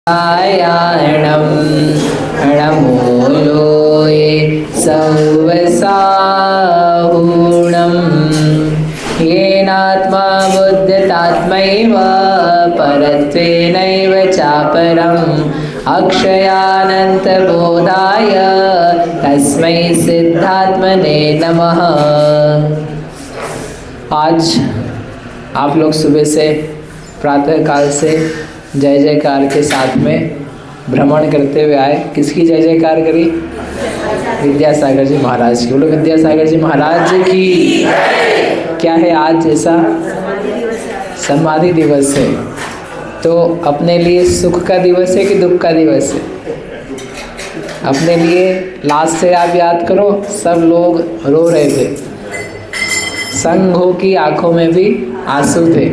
आयाणं णमूलोये सौवसाहुणं येनात्मा बुद्धतात्मैव परत्वेनैव चापरम् अक्षयानन्तबोधाय तस्मै सिद्धात्मने नमः। आज आप लोग सुबह से प्रातः काल से जय जयकार के साथ में भ्रमण करते हुए आए। किसकी जय जयकार करी? विद्यासागर जी महाराज की। बोलो विद्यासागर जी महाराज की। क्या है आज? ऐसा समाधि दिवस है। तो अपने लिए सुख का दिवस है कि दुख का दिवस है? अपने लिए लास्ट से आप याद करो, सब लोग रो रहे थे, संघों की आंखों में भी आंसू थे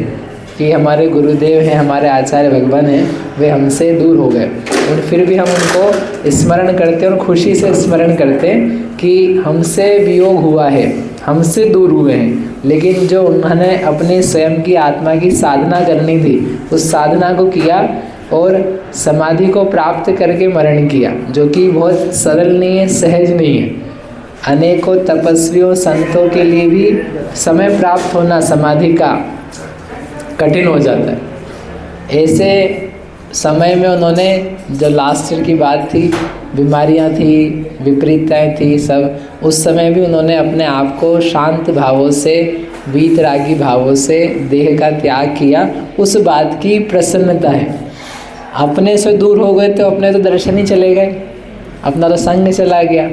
कि हमारे गुरुदेव हैं, हमारे आचार्य भगवान हैं, वे हमसे दूर हो गए। और फिर भी हम उनको स्मरण करते और खुशी से स्मरण करते कि हमसे वियोग हुआ है, हमसे दूर हुए हैं, लेकिन जो उन्होंने अपने स्वयं की आत्मा की साधना करनी थी उस साधना को किया और समाधि को प्राप्त करके मरण किया, जो कि बहुत सरल नहीं है, सहज नहीं है। अनेकों तपस्वियों संतों के लिए भी समय प्राप्त होना समाधि का कठिन हो जाता है। ऐसे समय में उन्होंने, जो लास्ट ईयर की बात थी, बीमारियां थी, विपरीतताएं थी सब, उस समय भी उन्होंने अपने आप को शांत भावों से, वीतरागी भावों से देह का त्याग किया। उस बात की प्रसन्नता है। अपने से दूर हो गए तो अपने तो दर्शन ही चले गए, अपना तो संग चला गया,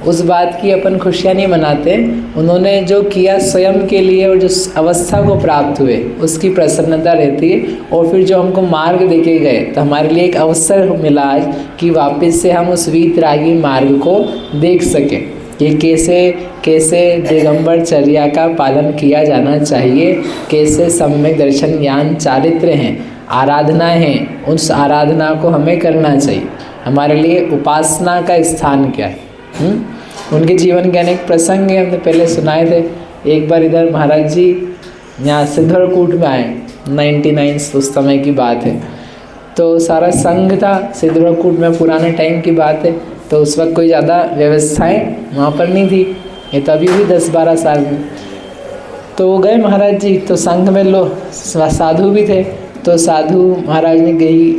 उस बात की अपन खुशियाँ नहीं मनाते। उन्होंने जो किया स्वयं के लिए और जो अवस्था को प्राप्त हुए उसकी प्रसन्नता रहती है। और फिर जो हमको मार्ग देके गए तो हमारे लिए एक अवसर मिला आज कि वापस से हम उस वीतरागी मार्ग को देख सकें कि कैसे कैसे दिगंबर चर्या का पालन किया जाना चाहिए, कैसे सम्यक दर्शन ज्ञान चारित्र हैं, आराधनाएँ हैं, उस आराधना को हमें करना चाहिए। हमारे लिए उपासना का स्थान क्या है। उनके जीवन के अनेक प्रसंग हैं, हमने पहले सुनाए थे। एक बार इधर महाराज जी यहाँ सिद्धरकूट में आए, 99 उस समय की बात है। तो सारा संघ था सिद्धरकूट में, पुराने टाइम की बात है। तो उस वक्त कोई ज़्यादा व्यवस्थाएं वहाँ पर नहीं थी, ये तो अभी भी 10-12 साल में। तो वो गए महाराज जी, तो संघ में लोग साधु भी थे। तो साधु महाराज ने गई,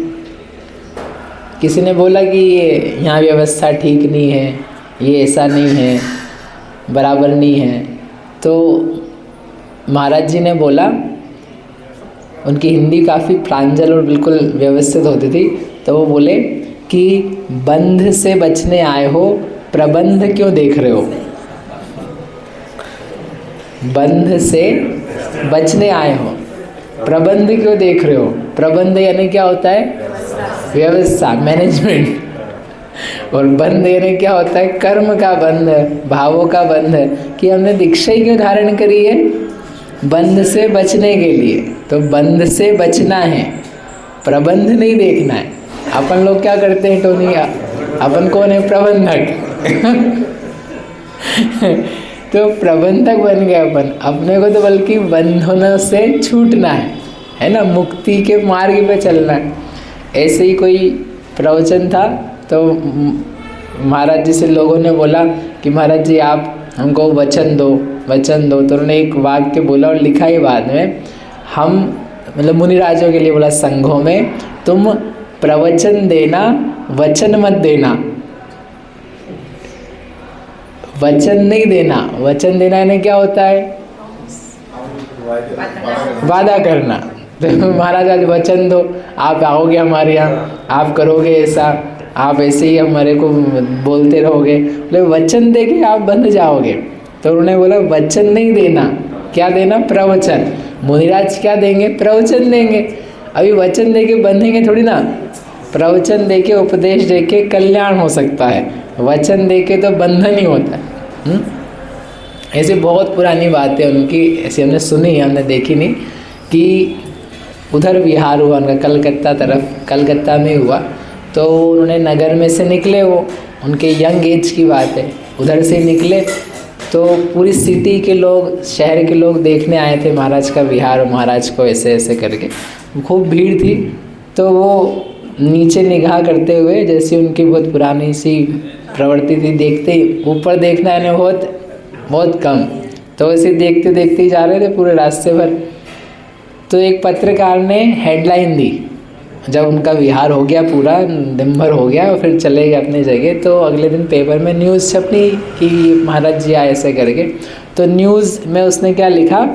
किसी ने बोला कि ये यहाँ व्यवस्था ठीक नहीं है, ये ऐसा नहीं है, बराबर नहीं है। तो महाराज जी ने बोला, उनकी हिंदी काफ़ी प्रांजल और बिल्कुल व्यवस्थित होती थी, तो वो बोले कि बंध से बचने आए हो, प्रबंध क्यों देख रहे हो? बंध से बचने आए हो, प्रबंध क्यों देख रहे हो? प्रबंध यानी क्या होता है? व्यवस्था, मैनेजमेंट। और बंध यानी क्या होता है? कर्म का बंध, भावों का बंध। कि हमने दीक्षा ही क्यों धारण करी है? बंध से बचने के लिए। तो बंध से बचना है, प्रबंध नहीं देखना है। अपन लोग क्या करते हैं टोनिया, अपन कौन है? प्रबंधक। तो प्रबंधक बन गए अपन। अपने को तो बल्कि बंधनों से छूटना है ना, मुक्ति के मार्ग पे चलना है। ऐसे ही कोई प्रवचन था, तो महाराज जी से लोगों ने बोला कि महाराज जी आप हमको वचन दो, वचन दो। तो उन्होंने एक वाक्य बोला और लिखा ही बाद में, हम मतलब मुनिराजों के लिए बोला, संघों में तुम प्रवचन देना, वचन मत देना। वचन नहीं देना, वचन देना यानी क्या होता है? वादा करना। तो महाराज आज वचन दो, आप आओगे हमारे यहाँ, आप करोगे ऐसा, आप ऐसे ही हमारे को बोलते रहोगे, बोले वचन दे के आप बंध जाओगे। तो उन्होंने बोला वचन नहीं देना, क्या देना? प्रवचन। मुनिराज क्या देंगे? प्रवचन देंगे। अभी वचन दे के बंधेंगे थोड़ी ना, प्रवचन दे के, उपदेश दे के कल्याण हो सकता है, वचन दे के तो बंधन ही होता है। ऐसे बहुत पुरानी बातें उनकी ऐसे हमने सुनी, हमने देखी नहीं। कि उधर विहार हुआ उनका, कलकत्ता तरफ, कलकत्ता में हुआ। तो उन्होंने नगर में से निकले, वो उनके यंग एज की बात है, उधर से निकले तो पूरी सिटी के लोग, शहर के लोग देखने आए थे महाराज का विहार, महाराज को ऐसे ऐसे करके, खूब भीड़ थी। तो वो नीचे निगाह करते हुए, जैसे उनकी बहुत पुरानी सी प्रवृत्ति थी, देखते ही ऊपर देखना है बहुत बहुत कम, तो वैसे देखते देखते ही जा रहे थे पूरे रास्ते भर। तो एक पत्रकार ने हेडलाइन दी, जब उनका विहार हो गया पूरा दिन भर हो गया और फिर चले गए अपनी जगह, तो अगले दिन पेपर में न्यूज़ छपनी कि महाराज जी आए ऐसे करके। तो न्यूज़ में उसने क्या लिखा,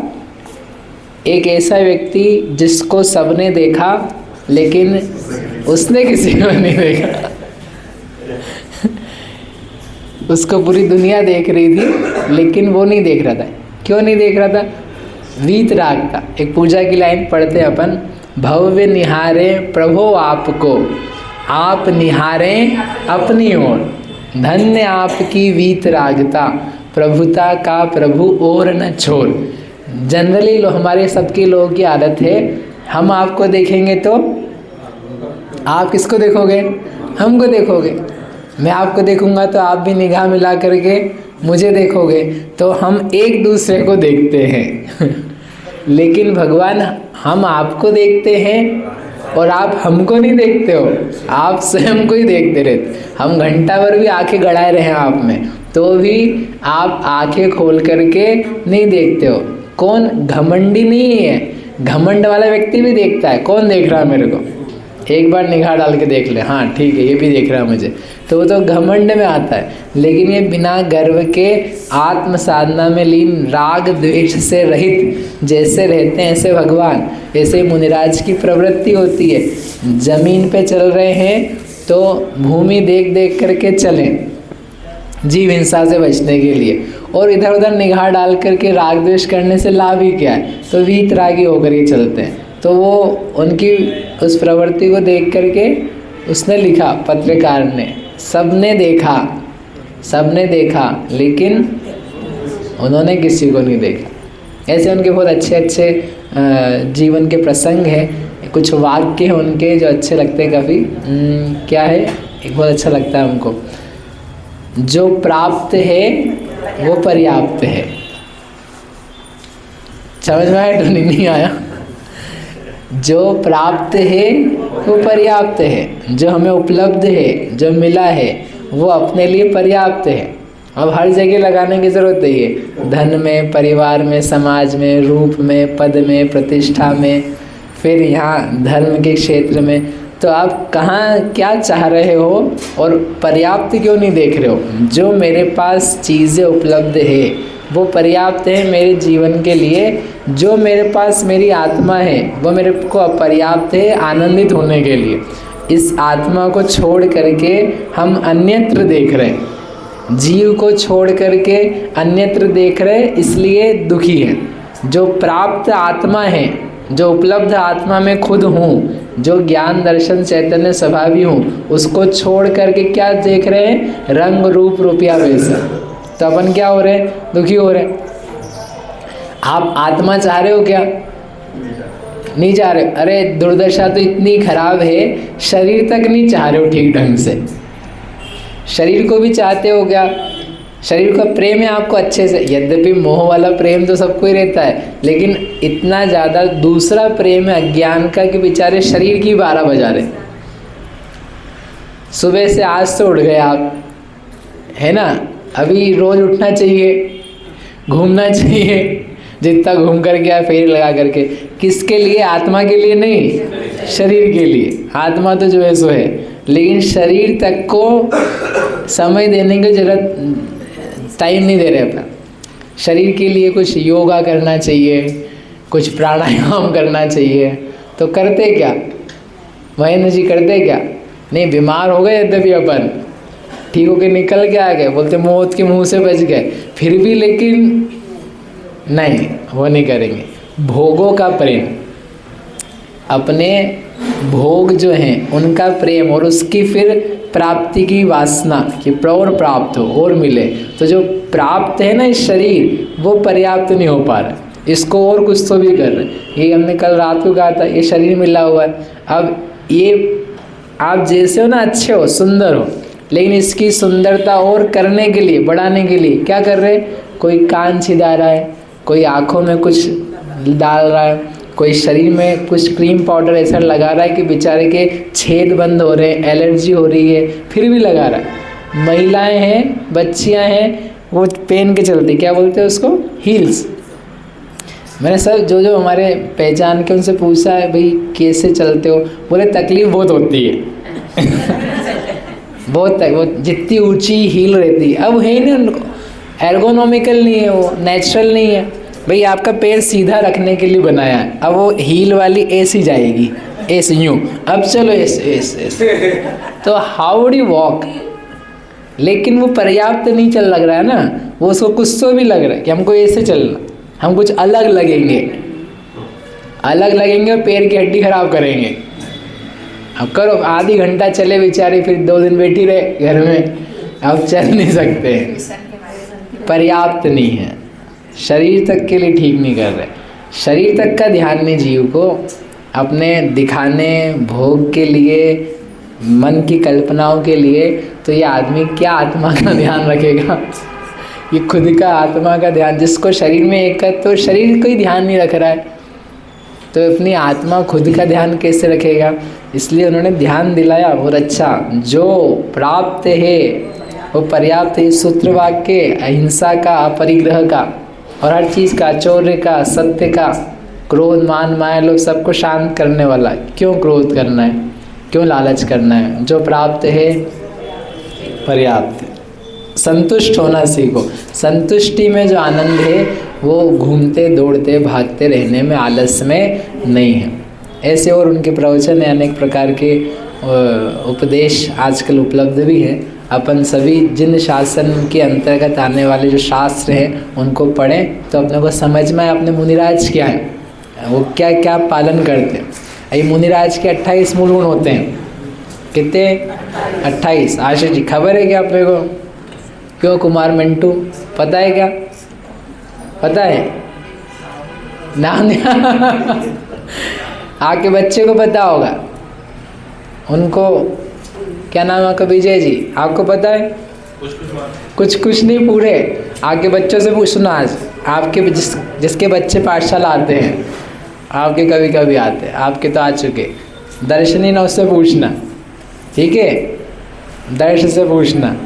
एक ऐसा व्यक्ति जिसको सबने देखा लेकिन उसने किसी को नहीं देखा। उसको पूरी दुनिया देख रही थी लेकिन वो नहीं देख रहा था। क्यों नहीं देख रहा था? वीतराग था। एक पूजा की लाइन पढ़ते अपन, भव्य निहारे प्रभो आपको, आप निहारें अपनी ओर, धन्य आपकी वीतरागता, प्रभुता का प्रभु और न छोड़। जनरली हमारे सबके लोगों की आदत है, हम आपको देखेंगे तो आप किसको देखोगे? हमको देखोगे। मैं आपको देखूंगा तो आप भी निगाह मिला करके मुझे देखोगे, तो हम एक दूसरे को देखते हैं। लेकिन भगवान, हम आपको देखते हैं और आप हमको नहीं देखते हो, आप स्वयं को ही देखते रहते। हम घंटा भर भी आंखें गड़ाए रहे हैं आप में, तो भी आप आंखें खोल करके नहीं देखते हो। कौन घमंडी नहीं है, घमंड वाला व्यक्ति भी देखता है, कौन देख रहा है मेरे को, एक बार निगाह डाल के देख ले, हाँ ठीक है ये भी देख रहा है मुझे, तो वो तो घमंड में आता है। लेकिन ये बिना गर्व के आत्म साधना में लीन, राग द्वेष से रहित जैसे रहते हैं ऐसे भगवान, ऐसे मुनिराज की प्रवृत्ति होती है। जमीन पे चल रहे हैं तो भूमि देख देख करके चलें, जीव हिंसा से बचने के लिए, और इधर उधर निगाह डाल करके राग द्वेष करने से लाभ ही क्या है? तो वीतरागी होकर ही चलते हैं। तो वो उनकी उस प्रवृत्ति को देख करके उसने लिखा, पत्रकार ने, सबने देखा, सबने देखा लेकिन उन्होंने किसी को नहीं देखा। ऐसे उनके बहुत अच्छे अच्छे जीवन के प्रसंग हैं, कुछ वाक्य हैं उनके जो अच्छे लगते हैं काफ़ी। क्या है, एक बहुत अच्छा लगता है हमको, जो प्राप्त है वो पर्याप्त है। समझ में आया? नहीं आया? जो प्राप्त है वो पर्याप्त है, जो हमें उपलब्ध है, जो मिला है वो अपने लिए पर्याप्त है। अब हर जगह लगाने की ज़रूरत नहीं है, धन में, परिवार में, समाज में, रूप में, पद में, प्रतिष्ठा में, फिर यहाँ धर्म के क्षेत्र में। तो आप कहाँ क्या चाह रहे हो और पर्याप्त क्यों नहीं देख रहे हो? जो मेरे पास चीज़ें उपलब्ध है वो पर्याप्त है मेरे जीवन के लिए, जो मेरे पास मेरी आत्मा है वो मेरे को अपर्याप्त है आनंदित होने के लिए। इस आत्मा को छोड़ करके हम अन्यत्र देख रहे हैं, जीव को छोड़ करके अन्यत्र देख रहे, इसलिए दुखी हैं। जो प्राप्त आत्मा है, जो उपलब्ध आत्मा में खुद हूँ, जो ज्ञान दर्शन चैतन्य स्वभावी हूँ, उसको छोड़ करके क्या देख रहे हैं? रंग रूप रुपया पैसा। तो अपन क्या हो रहे हैं? दुखी हो रहे हैं। आप आत्मा चाह रहे हो क्या? नहीं चाह रहे। अरे दुर्दशा तो इतनी खराब है, शरीर तक नहीं चाह रहे हो ठीक ढंग से। शरीर को भी चाहते हो क्या? शरीर का प्रेम है आपको अच्छे से, यद्यपि मोह वाला प्रेम तो सबको ही रहता है, लेकिन इतना ज़्यादा दूसरा प्रेम है अज्ञान का कि बेचारे शरीर की 12 बजा रहे। सुबह से आज तो उठ गए आप, है ना? अभी रोज़ उठना चाहिए, घूमना चाहिए, जितना घूम करके आए फेरी लगा करके। किसके लिए? आत्मा के लिए नहीं, शरीर के लिए। आत्मा तो जो है सो है, लेकिन शरीर तक को समय देने की जरूरत, टाइम नहीं दे रहे अपना। शरीर के लिए कुछ योगा करना चाहिए, कुछ प्राणायाम करना चाहिए, तो करते क्या? महेंद्र जी करते क्या? नहीं, बीमार हो गए यद्यपि अपन, ठीक होके निकल के आ गए, बोलते मौत के मुंह से बच गए, फिर भी लेकिन नहीं, वो नहीं करेंगे। भोगों का प्रेम, अपने भोग जो हैं उनका प्रेम, और उसकी फिर प्राप्ति की वासना कि और प्राप्त हो और मिले। तो जो प्राप्त है ना इस शरीर, वो पर्याप्त नहीं हो पा रहा, इसको और कुछ तो भी कर रहे हैं। ये हमने कल रात को कहा था, ये शरीर मिला हुआ है। अब ये आप जैसे हो ना, अच्छे हो, सुंदर हो, लेकिन इसकी सुंदरता और करने के लिए, बढ़ाने के लिए क्या कर रहे हैं? कोई कान छिदा रहा है, कोई आँखों में कुछ डाल रहा है, कोई शरीर में कुछ क्रीम पाउडर ऐसा लगा रहा है कि बेचारे के छेद बंद हो रहे हैं, एलर्जी हो रही है, फिर भी लगा रहा है। महिलाएं हैं, बच्चियां हैं, वो पहन के चलती, क्या बोलते हैं उसको, हील्स। मैंने सब जो जो हमारे पहचान के उनसे पूछा है, भाई कैसे चलते हो, बोले तकलीफ बहुत होती है बहुत वो जितनी ऊंची हील रहती है, अब है ही नहीं उनको, एर्गोनॉमिकल नहीं है, वो नेचुरल नहीं है। भाई आपका पैर सीधा रखने के लिए बनाया है, अब वो हील वाली ऐसी जाएगी, ऐसे यूँ, अब चलो ऐसे ऐसे ऐसे, तो हाउ वुड यू वॉक। लेकिन वो पर्याप्त नहीं चल लग रहा है ना, वो उसको कुछ तो भी लग रहा है कि हमको ऐसे चलना, हम कुछ अलग लगेंगे, अलग लगेंगे और पैर की हड्डी खराब करेंगे। अब करो, आधी घंटा चले बेचारे, फिर 2 दिन बैठी रहे घर में, अब चल नहीं सकते, पर्याप्त नहीं है, शरीर तक के लिए ठीक नहीं कर रहे। शरीर तक का ध्यान नहीं जीव को, अपने दिखाने भोग के लिए, मन की कल्पनाओं के लिए, तो ये आदमी क्या आत्मा का ध्यान रखेगा। ये खुद का आत्मा का ध्यान, जिसको शरीर में एक है तो शरीर को ही ध्यान नहीं रख रहा है, तो अपनी आत्मा खुद का ध्यान कैसे रखेगा। इसलिए उन्होंने ध्यान दिलाया और अच्छा, जो प्राप्त है वो पर्याप्त है। सूत्र वाक्य अहिंसा का, अपरिग्रह का और हर चीज़ का, चौर्य का, सत्य का, क्रोध मान माया लोग सबको शांत करने वाला। क्यों क्रोध करना है, क्यों लालच करना है, जो प्राप्त है पर्याप्त है। संतुष्ट होना सीखो। संतुष्टि में जो आनंद है वो घूमते दौड़ते भागते रहने में, आलस में नहीं है। ऐसे और उनके प्रवचन है, अनेक प्रकार के उपदेश आजकल उपलब्ध भी हैं। अपन सभी जिन शासन के अंतर्गत आने वाले जो शास्त्र हैं उनको पढ़ें तो अपने को समझ में आए अपने मुनिराज क्या है, वो क्या क्या पालन करते हैं। ये मुनिराज के 28 मूल गुण होते हैं। कितने? 28। आशीष जी खबर है क्या अपने को? क्यों कुमार मिंटू पता है क्या? पता है? नाम आपके बच्चे को पता होगा, उनको क्या नाम है आपका? विजय जी, आपको पता है? कुछ नहीं, पूरे आपके बच्चों से पूछना। आज आपके जिसके बच्चे पाठशाला आते हैं, आपके कभी कभी आते हैं, आपके तो आ चुके, दर्शनी ना, उससे पूछना, ठीक है? दर्श से पूछना,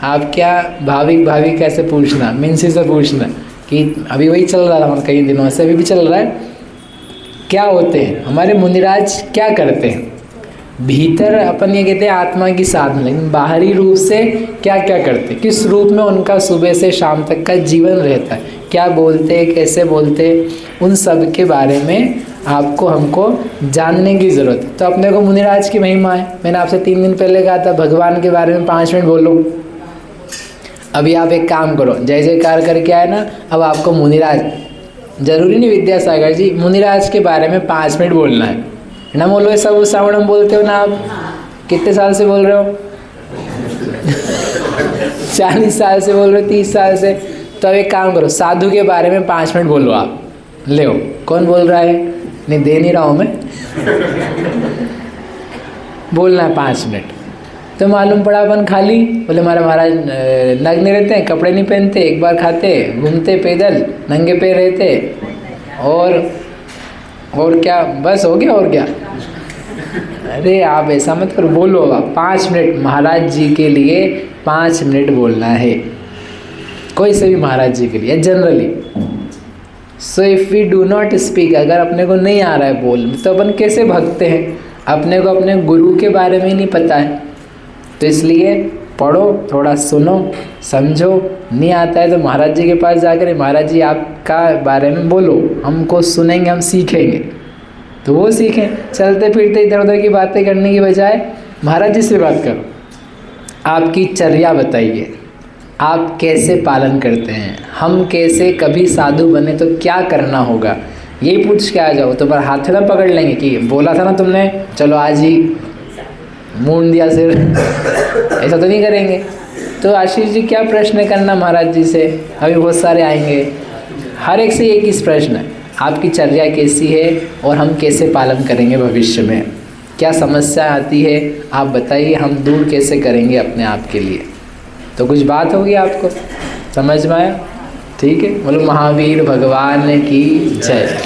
आप क्या भाभी कैसे पूछना, मिंसी से पूछना कि अभी वही चल रहा था कई दिनों से, अभी भी चल रहा है। क्या होते हैं हमारे मुनिराज, क्या करते हैं? भीतर अपन ये कहते हैं आत्मा की साधना, लेकिन बाहरी रूप से क्या क्या करते, किस रूप में उनका सुबह से शाम तक का जीवन रहता है, क्या बोलते, कैसे बोलते, उन सब के बारे में आपको हमको जानने की ज़रूरत है। तो अपने को मुनिराज की महिमा है। मैंने आपसे 3 दिन पहले कहा था भगवान के बारे में 5 मिनट बोलो। अभी आप एक काम करो, जय जयकार करके आए ना, अब आपको मुनिराज, जरूरी नहीं विद्यासागर जी, मुनिराज के बारे में 5 मिनट बोलना है ना। बोलो सब श्रावणम बोलते हो ना आप, कितने साल से बोल रहे हो? 40 साल से बोल रहे हो, 30 साल से। तो अब एक काम करो, साधु के बारे में 5 मिनट बोलो आप। ले कौन बोल रहा है? नहीं दे नहीं रहा हूँ मैं, बोलना है 5 मिनट। तो मालूम पड़ा अपन खाली, बोले हमारा महाराज नग्न रहते हैं, कपड़े नहीं पहनते, एक बार खाते, घूमते पैदल, नंगे पैर रहते, और क्या, बस हो गया और क्या? अरे आप ऐसा मत करो, बोलो आप 5 मिनट महाराज जी के लिए 5 मिनट बोलना है, कोई से भी महाराज जी के लिए generally. So if we do not speak, अगर अपने को नहीं आ रहा है बोल, तो अपन कैसे भगते हैं? अपने को अपने गुरु के बारे में ही नहीं पता है। तो इसलिए पढ़ो, थोड़ा सुनो, समझो। नहीं आता है तो महाराज जी के पास जाकर महाराज जी आपका बारे में बोलो, हमको सुनेंगे, हम सीखेंगे। तो वो सीखें। चलते फिरते इधर उधर की बातें करने की बजाय महाराज जी से बात करो। आपकी चर्या बताइए, आप कैसे पालन करते हैं, हम कैसे कभी साधु बने तो क्या करना होगा, यही पूछ के आ जाओ। तो पर हाथ ना पकड़ लेंगे कि बोला था ना तुमने, चलो आज ही मूंड दिया सिर, ऐसा तो नहीं करेंगे। तो आशीष जी क्या प्रश्न करना महाराज जी से, अभी बहुत सारे आएंगे, हर एक से एक ही प्रश्न है, आपकी चर्या कैसी है और हम कैसे पालन करेंगे भविष्य में, क्या समस्या आती है आप बताइए, हम दूर कैसे करेंगे अपने आप के लिए। तो कुछ बात होगी, आपको समझ में आया? ठीक है, बोलो महावीर भगवान की जय।